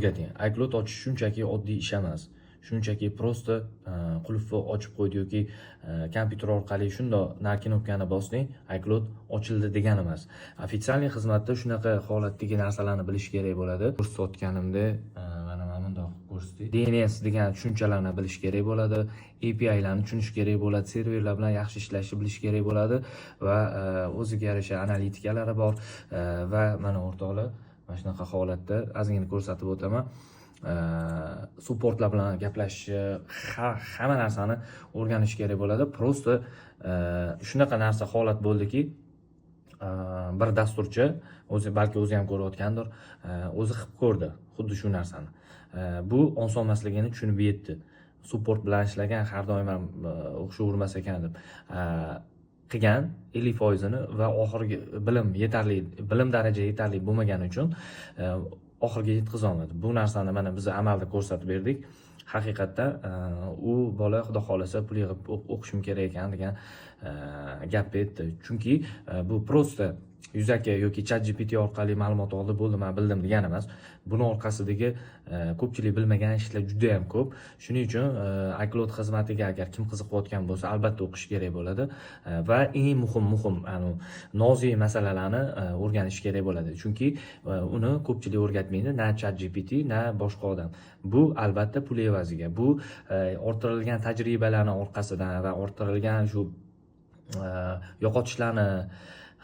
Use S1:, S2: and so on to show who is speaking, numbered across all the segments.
S1: iCloud ochish shunchaki oddiy ish emas. Shunchaki prosta qulfni ochib qo'ydi yoki kompyuter orqali shundoq na knopkani bosding, iCloud ochildi degani emas. Ofitsialniy xizmatda shunaqa holatdagi narsalarni bilish kerak bo'ladi. Ko'rsatganimda mana bundoq ko'rsatdi. DNS degan tushunchalarni bilish kerak bo'ladi. API'larni tushunish kerak bo'ladi. Serverlar bilan yaxshi ishlashni bilish kerak bo'ladi va o'ziga yarasha analitikalari bor va mana o'rtoqlar mana shunaqa holatda ozgina ko'rsatib o'taman. Supportlar bilan gaplashish, hamma narsani o'rganish kerak bo'ladi. Prosta shunaqa narsa holat bo'ldiki, bir dasturchi balki o'zi ham ko'rayotgandir, o'zi qilib ko'rdi xuddi shu narsani. Bu oson emasligini tushunib yetdi. Support bilan ishlagan har doim ham o'xshavermas ekan deb qilgan 50%ni va oxirgi bilim daraja yetarli bo'lmagani uchun oxirga yetkiza olmadi. Bu narsani mana biz amalda ko'rsatib berdik. Haqiqatda u bola xudo xolasa pul yig'ib o'qishim kerak ekan degan gap aytdi. Chunki bu prosta yuzaki yoki ChatGPT orqali ma'lumot oldi, bo'ldi, men bildim degani emas. Buni orqasidagi ko'pchilik bilmagan ishlar juda ham ko'p. Shuning uchun iCloud xizmatiga agar kim qiziqayotgan bo'lsa, albatta o'qish kerak bo'ladi va eng muhim nozik masalalarni o'rganish kerak bo'ladi. Chunki uni ko'pchilik o'rgatmaydi, na ChatGPT, na boshqa odam. Bu albatta pul evaziga. Bu orttirilgan tajribalarning orqasidan va orttirilgan shu yo'qotishlarni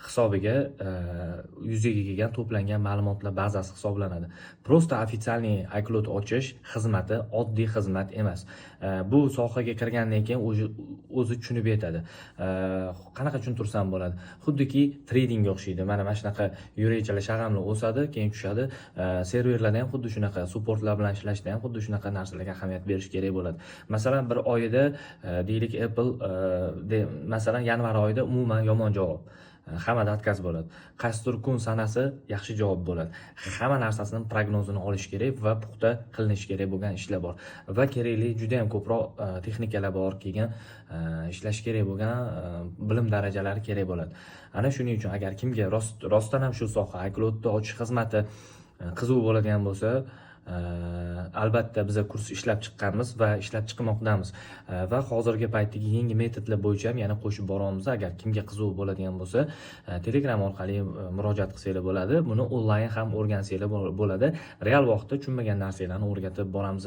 S1: hisobiga yuzaga kelgan to'plangan ma'lumotlar bazasi hisoblanadi. Prosta ofitsialniy iCloud ochish xizmati oddiy xizmat emas. Bu sohaga kirgandan keyin o'zi tushunib yetadi. Qanaqa tushuntirsam bo'ladi? Xuddiki tradingga o'xshaydi. Mana shunaqa yurakchalar shag'amli o'sadi, keyin tushadi. Serverlarda ham xuddi shunaqa, supportlar bilan ishlashda ham xuddi shunaqa narsalarga ahamiyat berish kerak bo'ladi. Masalan, bir oyida deylik Apple masalan yanvar oyida umuman yomon javob. Hammada отказ bo'ladi. Qaysidir kun sanasi yaxshi javob bo'ladi. Hamma narsasining prognozini olish kerak va puxta qilinish kerak bo'lgan ishlar bor. Va kerakli juda ham ko'proq texnikalar bor, kelgan ishlash kerak bo'lgan bilim darajalari kerak bo'ladi. Ana shuning uchun agar kimga rostdan ham shu soha iCloudni ochish xizmati qiziq bo'ladigan bo'lsa, albatta biz kurs ishlab chiqqanmiz va ishlab chiqmoqdamiz va hozirgi paytdagi yangi metodlar bo'yicha ham yana qo'shib boramiz. Agar kimga qiziq bo'ladigan bo'lsa, Telegram orqali murojaat qilsanglar bo'ladi. Buni onlayn ham o'rgansanglar bo'ladi. Real vaqtda tushunmagan narsalarni o'rgatib boramiz.